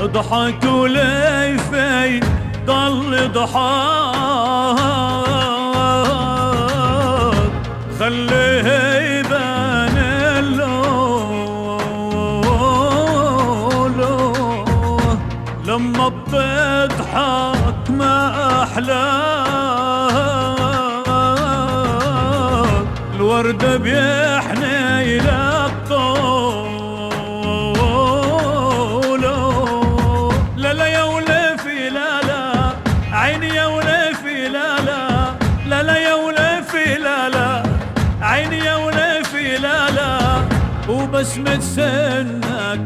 ضحك وليفي ضل ضحك، خليه يبان اللون لما بتضحك ما أحلاك، الورد بيحني لك طوله. لا لا يا وليفي لا لا، عيني يا وليفي لا لا، لا لا يا وليفي لا لا، عيني يا وليفي لا لا، وبسمة سنك